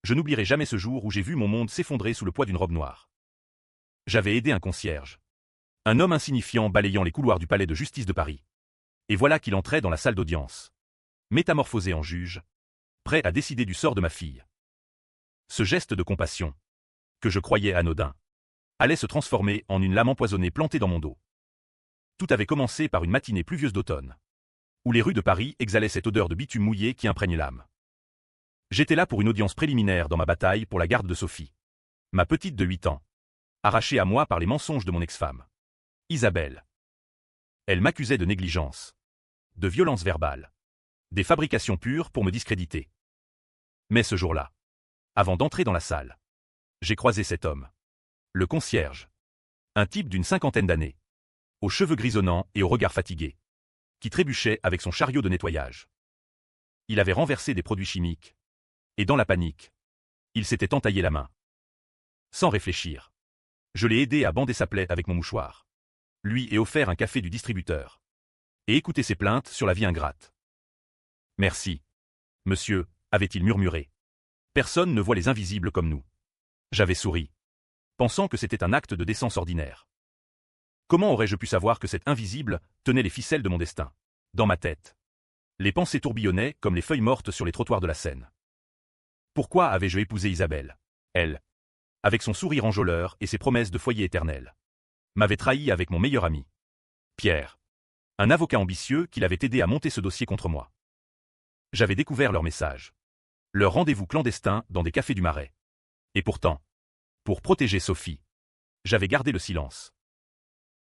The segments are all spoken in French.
Je n'oublierai jamais ce jour où j'ai vu mon monde s'effondrer sous le poids d'une robe noire. J'avais aidé un concierge. Un homme insignifiant balayant les couloirs du palais de justice de Paris. Et voilà qu'il entrait dans la salle d'audience. Métamorphosé en juge, prêt à décider du sort de ma fille. Ce geste de compassion, que je croyais anodin, allait se transformer en une lame empoisonnée plantée dans mon dos. Tout avait commencé par une matinée pluvieuse d'automne, où les rues de Paris exhalaient cette odeur de bitume mouillé qui imprègne l'âme. J'étais là pour une audience préliminaire dans ma bataille pour la garde de Sophie, ma petite de 8 ans, arrachée à moi par les mensonges de mon ex-femme, Isabelle. Elle m'accusait de négligence, de violence verbale, des fabrications pures pour me discréditer. Mais ce jour-là, avant d'entrer dans la salle, j'ai croisé cet homme, le concierge, un type d'une 50aine d'années, aux cheveux grisonnants et au regard fatigué, qui trébuchait avec son chariot de nettoyage. Il avait renversé des produits chimiques, et dans la panique, il s'était entaillé la main. Sans réfléchir, je l'ai aidé à bander sa plaie avec mon mouchoir, lui ai offert un café du distributeur, et écouté ses plaintes sur la vie ingrate. « Merci, monsieur », avait-il murmuré. « Personne ne voit les invisibles comme nous. » J'avais souri, pensant que c'était un acte de décence ordinaire. Comment aurais-je pu savoir que cet invisible tenait les ficelles de mon destin? Dans ma tête, les pensées tourbillonnaient comme les feuilles mortes sur les trottoirs de la Seine. Pourquoi avais-je épousé Isabelle? Elle, avec son sourire enjôleur et ses promesses de foyer éternel, m'avait trahi avec mon meilleur ami, Pierre, un avocat ambitieux qui l'avait aidé à monter ce dossier contre moi. J'avais découvert leur message, leur rendez-vous clandestin dans des cafés du Marais. Et pourtant, pour protéger Sophie, j'avais gardé le silence.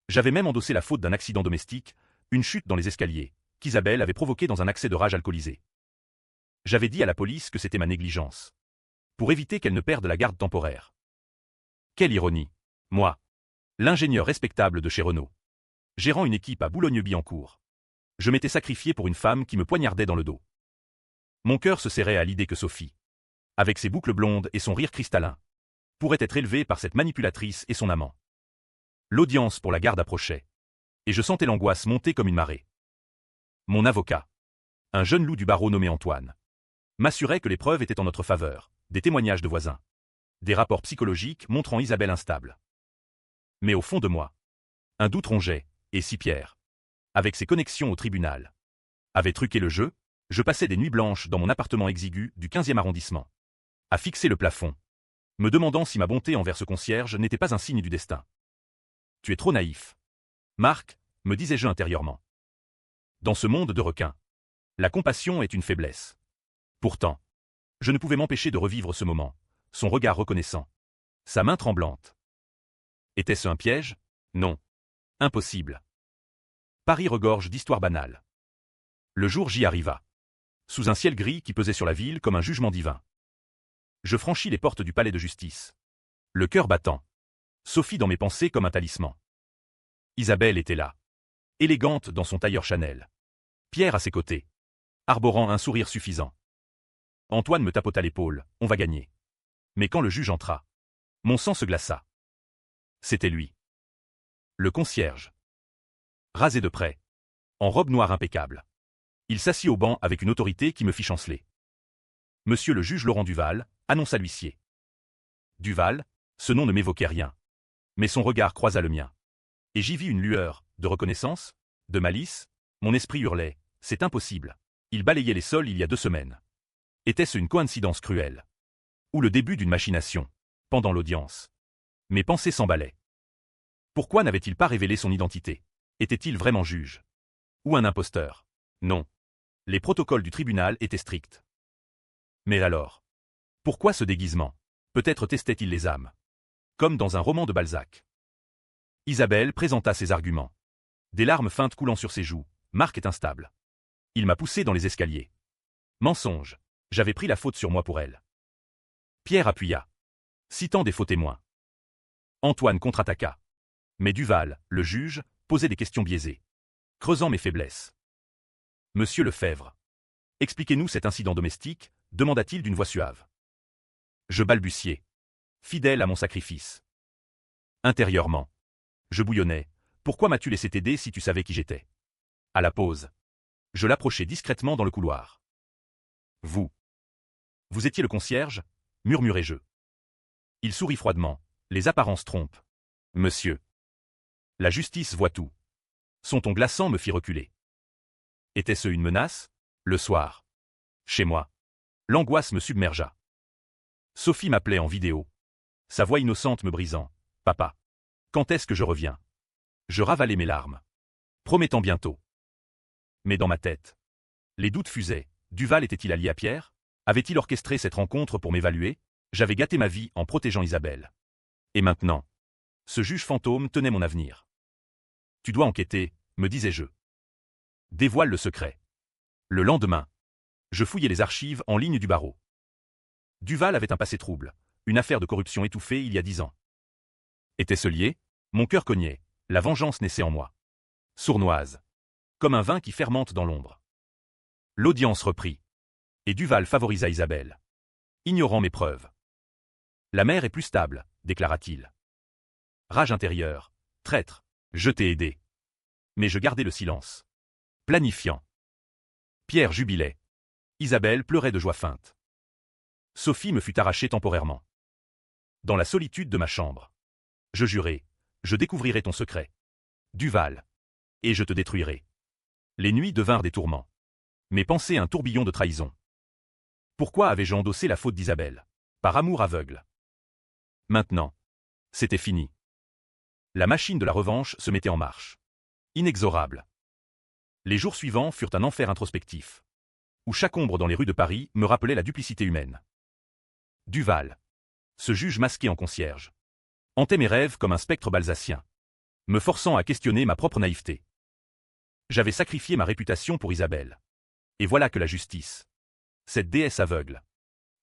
J'avais même endossé la faute d'un accident domestique, une chute dans les escaliers, qu'Isabelle avait provoqué dans un accès de rage alcoolisée. J'avais dit à la police que c'était ma négligence, pour éviter qu'elle ne perde la garde temporaire. Quelle ironie! Moi, l'ingénieur respectable de chez Renault, gérant une équipe à Boulogne-Billancourt, je m'étais sacrifié pour une femme qui me poignardait dans le dos. Mon cœur se serrait à l'idée que Sophie, avec ses boucles blondes et son rire cristallin, pourrait être élevée par cette manipulatrice et son amant. L'audience pour la garde approchait, et je sentais l'angoisse monter comme une marée. Mon avocat, un jeune loup du barreau nommé Antoine, m'assurait que les preuves étaient en notre faveur, des témoignages de voisins, des rapports psychologiques montrant Isabelle instable. Mais au fond de moi, un doute rongeait, et si Pierre, avec ses connexions au tribunal, avait truqué le jeu, je passais des nuits blanches dans mon appartement exigu du 15e arrondissement, à fixer le plafond, me demandant si ma bonté envers ce concierge n'était pas un signe du destin. « Tu es trop naïf. Marc, me disais-je intérieurement. Dans ce monde de requins, la compassion est une faiblesse. Pourtant, je ne pouvais m'empêcher de revivre ce moment, son regard reconnaissant, sa main tremblante. Était-ce un piège? Non. Impossible. Paris regorge d'histoires banales. Le jour J arriva, sous un ciel gris qui pesait sur la ville comme un jugement divin. Je franchis les portes du palais de justice, le cœur battant, Sophie dans mes pensées comme un talisman. Isabelle était là, élégante dans son tailleur Chanel. Pierre à ses côtés, arborant un sourire suffisant. Antoine me tapota l'épaule, on va gagner. Mais quand le juge entra, mon sang se glaça. C'était lui. Le concierge. Rasé de près, en robe noire impeccable. Il s'assit au banc avec une autorité qui me fit chanceler. Monsieur le juge Laurent Duval, annonça l'huissier. Duval, ce nom ne m'évoquait rien. Mais son regard croisa le mien. Et j'y vis une lueur, de reconnaissance, de malice. Mon esprit hurlait, c'est impossible. Il balayait les sols il y a 2 semaines. Était-ce une coïncidence cruelle? Ou le début d'une machination? Pendant l'audience, mes pensées s'emballaient. Pourquoi n'avait-il pas révélé son identité? Était-il vraiment juge? Ou un imposteur? Non. Les protocoles du tribunal étaient stricts. Mais alors, pourquoi ce déguisement? Peut-être testait-il les âmes. Comme dans un roman de Balzac. Isabelle présenta ses arguments. Des larmes feintes coulant sur ses joues. Marc est instable. Il m'a poussé dans les escaliers. Mensonge. J'avais pris la faute sur moi pour elle. Pierre appuya, citant des faux témoins. Antoine contre-attaqua. Mais Duval, le juge, posait des questions biaisées, creusant mes faiblesses. Monsieur Lefebvre, expliquez-nous cet incident domestique, demanda-t-il d'une voix suave. Je balbutiai, fidèle à mon sacrifice. Intérieurement, je bouillonnais. Pourquoi m'as-tu laissé t'aider si tu savais qui j'étais? À la pause, je l'approchai discrètement dans le couloir. Vous étiez le concierge? murmurai-je. Il sourit froidement. Les apparences trompent. Monsieur. La justice voit tout. Son ton glaçant me fit reculer. Était-ce une menace? Le soir. Chez moi. L'angoisse me submergea. Sophie m'appelait en vidéo. Sa voix innocente me brisant. Papa. Quand est-ce que je reviens? Je ravalai mes larmes. Promettant bientôt. Mais dans ma tête. Les doutes fusaient. Duval était-il allié à Pierre? Avait-il orchestré cette rencontre pour m'évaluer? J'avais gâté ma vie en protégeant Isabelle. Et maintenant? Ce juge fantôme tenait mon avenir. Tu dois enquêter, me disais-je. Dévoile le secret. Le lendemain, je fouillais les archives en ligne du barreau. Duval avait un passé trouble, une affaire de corruption étouffée il y a 10 ans. Était-ce lié? Mon cœur cognait, la vengeance naissait en moi. Sournoise. Comme un vin qui fermente dans l'ombre. L'audience reprit. Et Duval favorisa Isabelle. Ignorant mes preuves. La mère est plus stable, déclara-t-il. Rage intérieure. Traître. Je t'ai aidé. Mais je gardais le silence. Planifiant. Pierre jubilait. Isabelle pleurait de joie feinte. Sophie me fut arrachée temporairement. Dans la solitude de ma chambre. Je jurai. Je découvrirai ton secret. Duval. Et je te détruirai. Les nuits devinrent des tourments. Mes pensées un tourbillon de trahison. Pourquoi avais-je endossé la faute d'Isabelle? Par amour aveugle. Maintenant. C'était fini. La machine de la revanche se mettait en marche. Inexorable. Les jours suivants furent un enfer introspectif. Où chaque ombre dans les rues de Paris me rappelait la duplicité humaine. Duval. Ce juge masqué en concierge. Hantait mes rêves comme un spectre balsacien. Me forçant à questionner ma propre naïveté. J'avais sacrifié ma réputation pour Isabelle. Et voilà que la justice, cette déesse aveugle,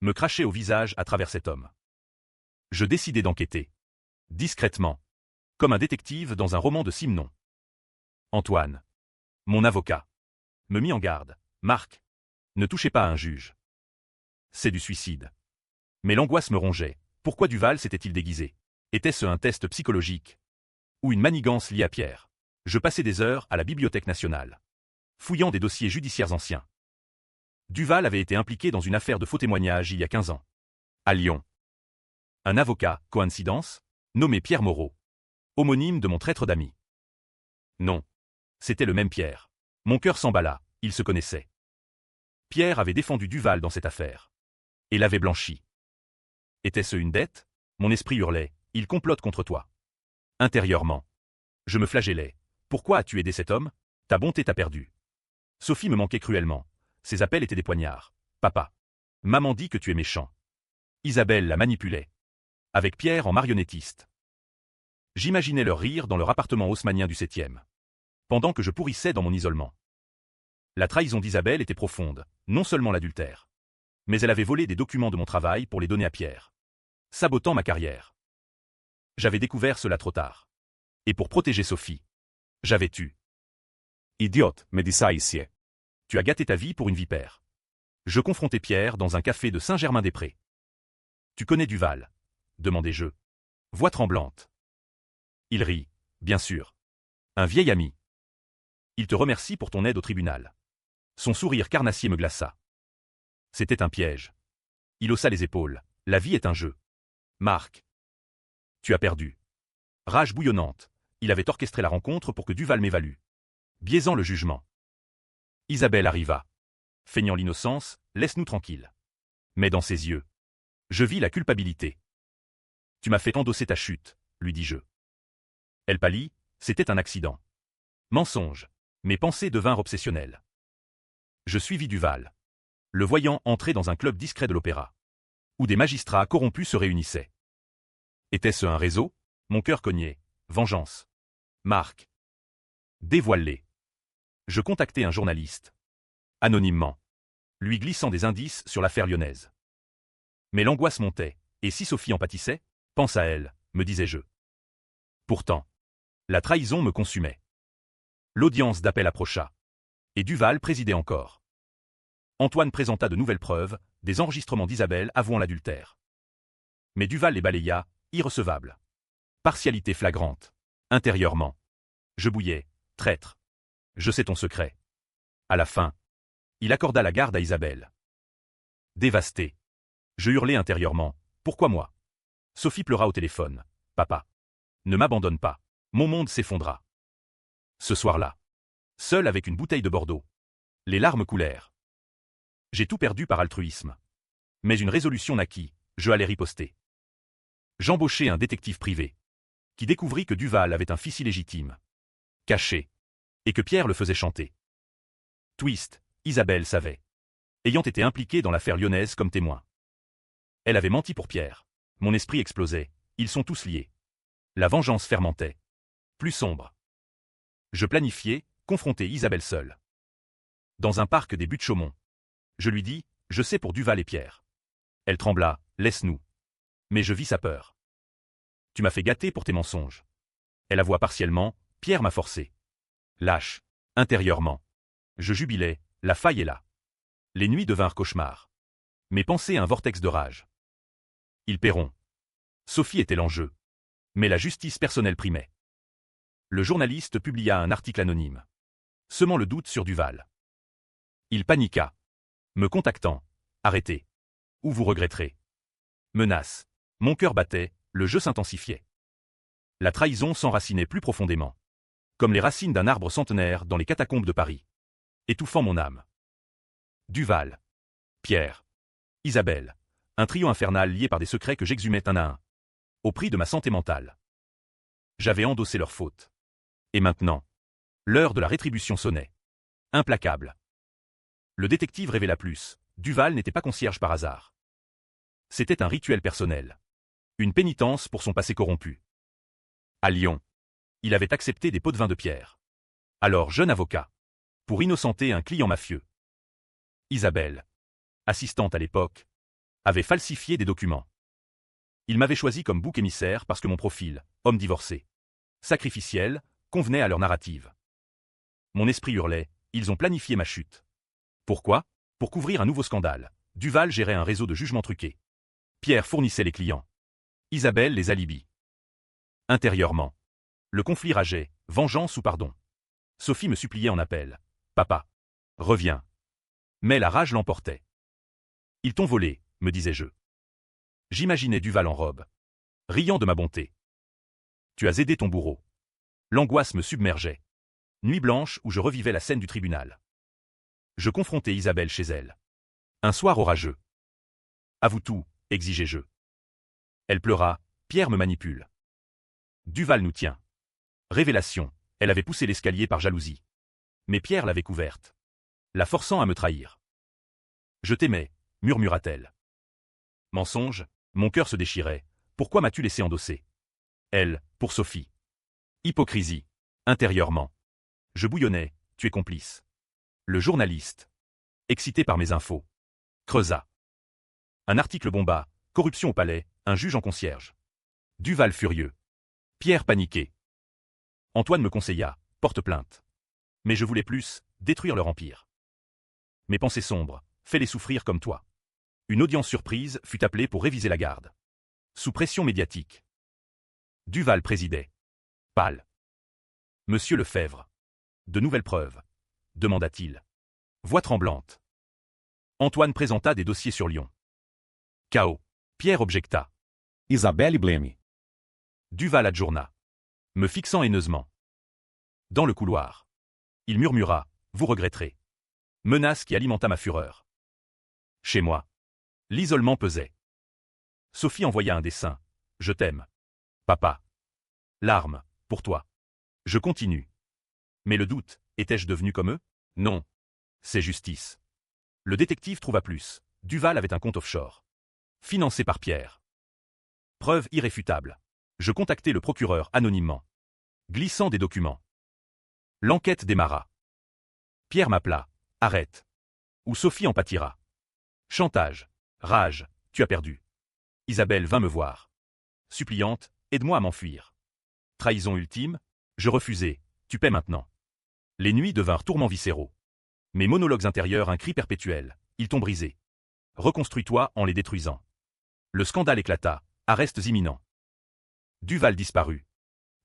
me crachait au visage à travers cet homme. Je décidai d'enquêter. Discrètement. Comme un détective dans un roman de Simenon. Antoine, mon avocat, me mit en garde. Marc, ne touchez pas à un juge. C'est du suicide. Mais l'angoisse me rongeait. Pourquoi Duval s'était-il déguisé? Était-ce un test psychologique? Ou une manigance liée à Pierre? Je passais des heures à la Bibliothèque nationale, fouillant des dossiers judiciaires anciens. Duval avait été impliqué dans une affaire de faux témoignages il y a 15 ans. À Lyon. Un avocat, coïncidence, nommé Pierre Moreau. Homonyme de mon traître d'ami. Non. C'était le même Pierre. Mon cœur s'emballa, il se connaissait. Pierre avait défendu Duval dans cette affaire. Et l'avait blanchi. Était-ce une dette? Mon esprit hurlait, il complote contre toi. Intérieurement. Je me flagellais. Pourquoi as-tu aidé cet homme? Ta bonté t'a perdu. Sophie me manquait cruellement. Ses appels étaient des poignards. Papa. Maman dit que tu es méchant. Isabelle la manipulait. Avec Pierre en marionnettiste. J'imaginais leur rire dans leur appartement haussmannien du 7e. Pendant que je pourrissais dans mon isolement. La trahison d'Isabelle était profonde, non seulement l'adultère. Mais elle avait volé des documents de mon travail pour les donner à Pierre. Sabotant ma carrière. J'avais découvert cela trop tard. Et pour protéger Sophie, j'avais tué. Idiote, me dit ça ici. Tu as gâté ta vie pour une vipère. Je confrontai Pierre dans un café de Saint-Germain-des-Prés. Tu connais Duval? Demandai-je. Voix tremblante. Il rit, bien sûr. Un vieil ami. Il te remercie pour ton aide au tribunal. Son sourire carnassier me glaça. C'était un piège. Il haussa les épaules. La vie est un jeu. Marc. Tu as perdu. Rage bouillonnante. Il avait orchestré la rencontre pour que Duval m'évalue. Biaisant le jugement. Isabelle arriva. Feignant l'innocence, laisse-nous tranquilles. Mais dans ses yeux, je vis la culpabilité. Tu m'as fait endosser ta chute, lui dis-je. Elle pâlit, c'était un accident. Mensonge. Mes pensées devinrent obsessionnelles. Je suivis Duval. Le voyant entrer dans un club discret de l'opéra. Où des magistrats corrompus se réunissaient. Était-ce un réseau? Mon cœur cognait. Vengeance. Marc. Dévoile-les. Je contactai un journaliste. Anonymement. Lui glissant des indices sur l'affaire lyonnaise. Mais l'angoisse montait, et si Sophie en pâtissait, pense à elle, me disais-je. Pourtant, la trahison me consumait. L'audience d'appel approcha. Et Duval présidait encore. Antoine présenta de nouvelles preuves, des enregistrements d'Isabelle avouant l'adultère. Mais Duval les balaya, irrecevables. Partialité flagrante. Intérieurement. Je bouillais, traître. Je sais ton secret. À la fin, il accorda la garde à Isabelle. Dévastée. Je hurlai intérieurement. Pourquoi moi? Sophie pleura au téléphone. Papa. Ne m'abandonne pas. Mon monde s'effondra. Ce soir-là. Seul avec une bouteille de Bordeaux. Les larmes coulèrent. J'ai tout perdu par altruisme. Mais une résolution naquit, je allais riposter. J'embauchai un détective privé, qui découvrit que Duval avait un fils illégitime, caché, et que Pierre le faisait chanter. Twist, Isabelle savait, ayant été impliquée dans l'affaire lyonnaise comme témoin. Elle avait menti pour Pierre. Mon esprit explosait, ils sont tous liés. La vengeance fermentait. Plus sombre. Je planifiais, confronter Isabelle seule. Dans un parc des Buttes-Chaumont. Je lui dis, je sais pour Duval et Pierre. Elle trembla, laisse-nous. Mais je vis sa peur. Tu m'as fait gâter pour tes mensonges. Elle avoua partiellement, Pierre m'a forcé. Lâche. Intérieurement. Je jubilais, la faille est là. Les nuits devinrent cauchemars. Mes pensées un vortex de rage. Ils paieront. Sophie était l'enjeu. Mais la justice personnelle primait. Le journaliste publia un article anonyme, semant le doute sur Duval. Il paniqua. Me contactant. Arrêtez. Ou vous regretterez. Menace. Mon cœur battait, le jeu s'intensifiait. La trahison s'enracinait plus profondément. Comme les racines d'un arbre centenaire dans les catacombes de Paris. Étouffant mon âme. Duval. Pierre. Isabelle. Un trio infernal lié par des secrets que j'exhumais un à un. Au prix de ma santé mentale. J'avais endossé leurs fautes. Et maintenant, l'heure de la rétribution sonnait. Implacable. Le détective révéla plus. Duval n'était pas concierge par hasard. C'était un rituel personnel. Une pénitence pour son passé corrompu. À Lyon, il avait accepté des pots de vin de Pierre. Alors jeune avocat. Pour innocenter un client mafieux. Isabelle, assistante à l'époque, avait falsifié des documents. Il m'avait choisi comme bouc émissaire parce que mon profil, homme divorcé, sacrificiel, convenait à leur narrative. Mon esprit hurlait, ils ont planifié ma chute. Pourquoi? Pour couvrir un nouveau scandale. Duval gérait un réseau de jugements truqués. Pierre fournissait les clients. Isabelle les alibis. Intérieurement. Le conflit rageait, vengeance ou pardon. Sophie me suppliait en appel. Papa. Reviens. Mais la rage l'emportait. Ils t'ont volé, me disais-je. J'imaginais Duval en robe, riant de ma bonté. Tu as aidé ton bourreau. L'angoisse me submergeait. Nuit blanche où je revivais la scène du tribunal. Je confrontais Isabelle chez elle. Un soir orageux. Avoue tout, exigeais-je. Elle pleura, Pierre me manipule. Duval nous tient. Révélation, elle avait poussé l'escalier par jalousie. Mais Pierre l'avait couverte, la forçant à me trahir. Je t'aimais, murmura-t-elle. Mensonge, mon cœur se déchirait. Pourquoi m'as-tu laissé endosser? Elle, pour Sophie. Hypocrisie, intérieurement. Je bouillonnais, tu es complice. Le journaliste, excité par mes infos, creusa. Un article bomba, corruption au palais, un juge en concierge. Duval furieux. Pierre paniqué. Antoine me conseilla, porte plainte. Mais je voulais plus, détruire leur empire. Mes pensées sombres, fais-les souffrir comme toi. Une audience surprise fut appelée pour réviser la garde. Sous pression médiatique. Duval présidait. Pâle. Monsieur Lefebvre. De nouvelles preuves, demanda-t-il. Voix tremblante. Antoine présenta des dossiers sur Lyon. Chaos. Pierre objecta. Isabelle blême. Duval adjourna, me fixant haineusement. Dans le couloir. Il murmura, vous regretterez. Menace qui alimenta ma fureur. Chez moi. L'isolement pesait. Sophie envoya un dessin. Je t'aime. Papa. Larmes, pour toi. Je continue. Mais le doute, étais-je devenu comme eux? Non. C'est justice. Le détective trouva plus. Duval avait un compte offshore. Financé par Pierre. Preuve irréfutable. Je contactai le procureur anonymement. Glissant des documents. L'enquête démarra. Pierre m'appela. Arrête. Ou Sophie en pâtira. Chantage. Rage. Tu as perdu. Isabelle vint me voir. Suppliante, aide-moi à m'enfuir. Trahison ultime. Je refusai. Tu paies maintenant. Les nuits devinrent tourments viscéraux. Mes monologues intérieurs un cri perpétuel. Ils t'ont brisé. Reconstruis-toi en les détruisant. Le scandale éclata. Arrestes imminents. Duval disparut.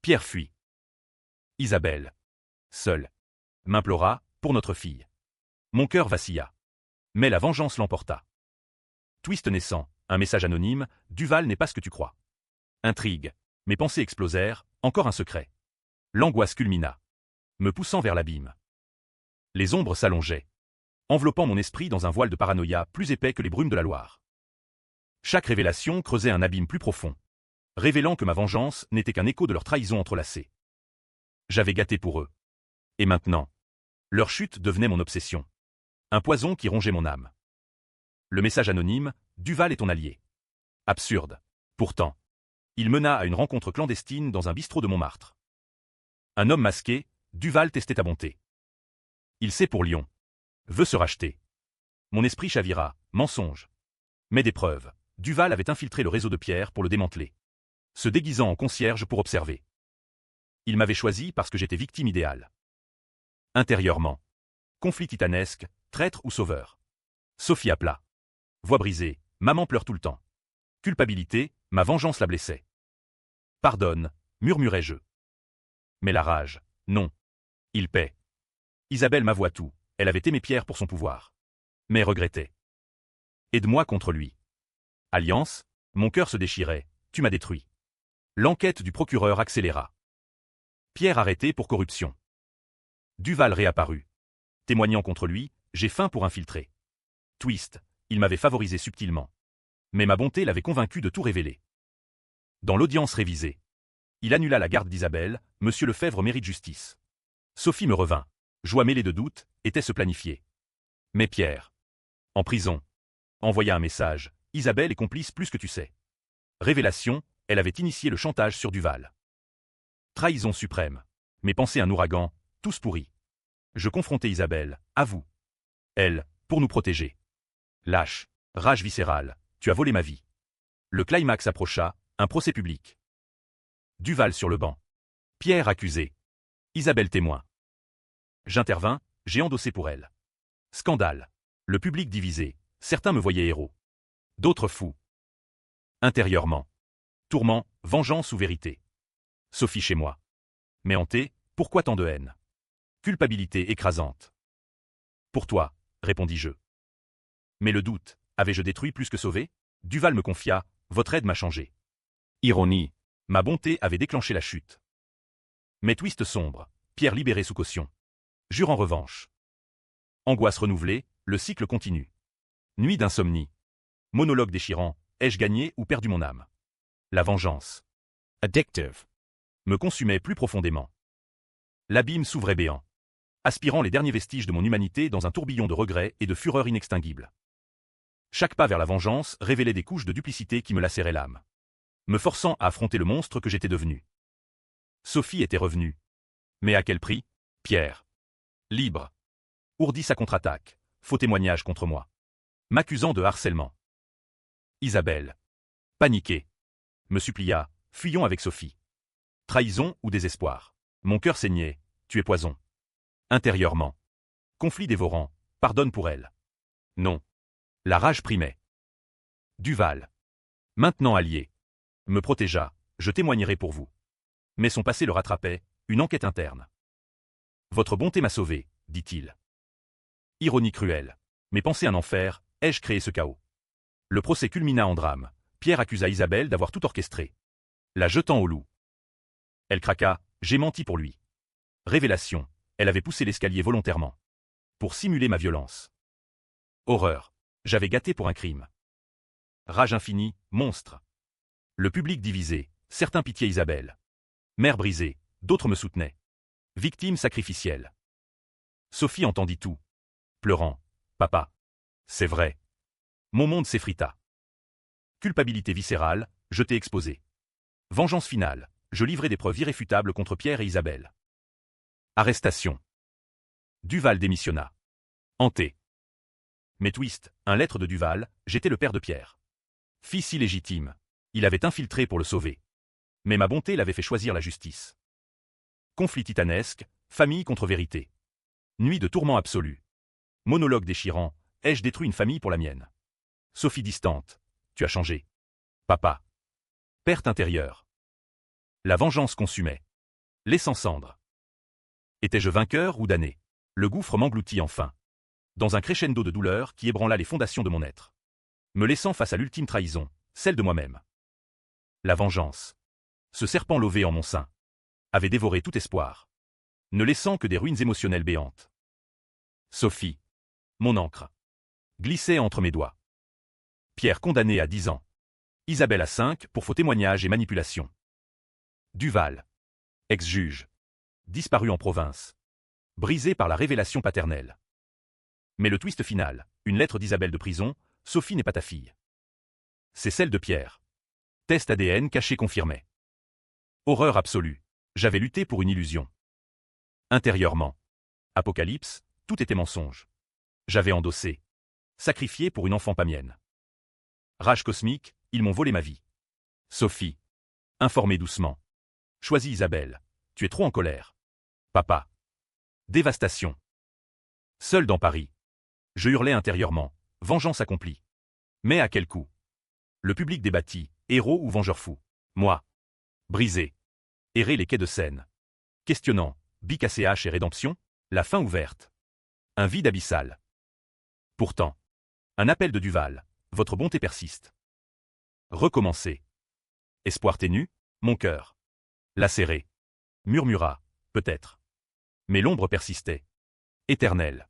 Pierre fuit. Isabelle, seule, m'implora, pour notre fille. Mon cœur vacilla. Mais la vengeance l'emporta. Twist naissant, Un message anonyme, Duval n'est pas ce que tu crois. Intrigue. Mes pensées explosèrent, encore un secret. L'angoisse culmina, me poussant vers l'abîme. Les ombres s'allongeaient, enveloppant mon esprit dans un voile de paranoïa plus épais que les brumes de la Loire. Chaque révélation creusait un abîme plus profond, révélant que ma vengeance n'était qu'un écho de leur trahison entrelacée. J'avais gâté pour eux. Et maintenant, leur chute devenait mon obsession. Un poison qui rongeait mon âme. Le message anonyme, Duval est ton allié. Absurde. Pourtant, il mena à une rencontre clandestine dans un bistrot de Montmartre. Un homme masqué, Duval testait ta bonté. Il sait pour Lyon. Veut se racheter. Mon esprit chavira, mensonge. Mais des preuves. Duval avait infiltré le réseau de Pierre pour le démanteler. Se déguisant en concierge pour observer. Il m'avait choisi parce que j'étais victime idéale. Intérieurement. Conflit titanesque, traître ou sauveur. Sophie à plat. Voix brisée, maman pleure tout le temps. Culpabilité, ma vengeance la blessait. Pardonne, murmurai-je. Mais la rage, non. Il paie. Isabelle m'avoua tout, elle avait aimé Pierre pour son pouvoir. Mais regrettait. Aide-moi contre lui. Alliance, mon cœur se déchirait, tu m'as détruit. L'enquête du procureur accéléra. Pierre arrêté pour corruption. Duval réapparut. Témoignant contre lui, j'ai faim pour infiltrer. Twist, il m'avait favorisé subtilement. Mais ma bonté l'avait convaincu de tout révéler. Dans l'audience révisée, il annula la garde d'Isabelle, Monsieur Lefebvre mérite justice. Sophie me revint. Joie mêlée de doute, était-ce planifié. Mais Pierre, en prison, envoya un message, Isabelle est complice plus que tu sais. Révélation, elle avait initié le chantage sur Duval. Trahison suprême. Mes pensées un ouragan, tous pourris. Je confrontai Isabelle, à vous. Elle, pour nous protéger. Lâche, rage viscérale, tu as volé ma vie. Le climax approcha, un procès public. Duval sur le banc. Pierre accusé. Isabelle témoin. J'intervins, j'ai endossé pour elle. Scandale. Le public divisé, certains me voyaient héros. D'autres fous. Intérieurement. Tourment, vengeance ou vérité. Sophie chez moi. Mais hanté, pourquoi tant de haine? Culpabilité écrasante. Pour toi, répondis-je. Mais le doute, avais-je détruit plus que sauvé? Duval me confia, votre aide m'a changé. Ironie, ma bonté avait déclenché la chute. Mais twist sombre, Pierre libéré sous caution. Jure en revanche. Angoisse renouvelée, le cycle continue. Nuit d'insomnie. Monologue déchirant, ai-je gagné ou perdu mon âme? La vengeance. Addictive. Me consumait plus profondément. L'abîme s'ouvrait béant, aspirant les derniers vestiges de mon humanité dans un tourbillon de regrets et de fureur inextinguible. Chaque pas vers la vengeance révélait des couches de duplicité qui me lacéraient l'âme, me forçant à affronter le monstre que j'étais devenu. Sophie était revenue. Mais à quel prix? Pierre. Libre. Ourdit sa contre-attaque, faux témoignage contre moi. M'accusant de harcèlement. Isabelle. Paniquée. Me supplia, fuyons avec Sophie. Trahison ou désespoir. Mon cœur saignait, tu es poison. Intérieurement. Conflit dévorant, pardonne pour elle. Non. La rage primait. Duval. Maintenant allié. Me protégea, je témoignerai pour vous. Mais son passé le rattrapait, une enquête interne. Votre bonté m'a sauvé, dit-il. Ironie cruelle. Mes pensées un enfer, ai-je créé ce chaos? Le procès culmina en drame. Pierre accusa Isabelle d'avoir tout orchestré, la jetant au loup. Elle craqua, j'ai menti pour lui. Révélation, elle avait poussé l'escalier volontairement. Pour simuler ma violence. Horreur, j'avais gâté pour un crime. Rage infinie, monstre. Le public divisé, certains pitié Isabelle. Mère brisée, d'autres me soutenaient. Victime sacrificielle. Sophie entendit tout. Pleurant. Papa. C'est vrai. Mon monde s'effrita. Culpabilité viscérale, je t'ai exposé. Vengeance finale, je livrai des preuves irréfutables contre Pierre et Isabelle. Arrestation. Duval démissionna. Hanté. Mais twist, un lettre de Duval, j'étais le père de Pierre. Fils illégitime. Il avait infiltré pour le sauver. Mais ma bonté l'avait fait choisir la justice. Conflit titanesque, famille contre vérité. Nuit de tourment absolu. Monologue déchirant, ai-je détruit une famille pour la mienne? Sophie distante, tu as changé. Papa. Perte intérieure. La vengeance consumait. Laissant cendre. Étais-je vainqueur ou damné? Le gouffre m'engloutit enfin. Dans un crescendo de douleur qui ébranla les fondations de mon être. me laissant face à l'ultime trahison, celle de moi-même. La vengeance. Ce serpent lové en mon sein avait dévoré tout espoir, ne laissant que des ruines émotionnelles béantes. Sophie, mon encre, glissait entre mes doigts. Pierre condamné à 10 ans. Isabelle à 5 pour faux témoignages et manipulation. Duval, ex-juge, disparu en province, brisé par la révélation paternelle. Mais le twist final, une lettre d'Isabelle de prison, Sophie n'est pas ta fille. C'est celle de Pierre. Test ADN caché confirmait. Horreur absolue. J'avais lutté pour une illusion. Intérieurement. Apocalypse, tout était mensonge. J'avais endossé. Sacrifié pour une enfant pas mienne. Rage cosmique, ils m'ont volé ma vie. Sophie. Informez doucement. Choisis Isabelle. Tu es trop en colère. Papa. Dévastation. Seul dans Paris. Je hurlais intérieurement. Vengeance accomplie. Mais à quel coût? Le public débattit. Héros ou vengeur fou? Moi. Brisé. Errer les quais de Seine. Questionnant. Bic ACH et rédemption? La fin ouverte. Un vide abyssal. Pourtant. Un appel de Duval. Votre bonté persiste. Recommencer. Espoir ténu, mon cœur. Lacéré. Murmura. Peut-être. Mais l'ombre persistait. Éternelle.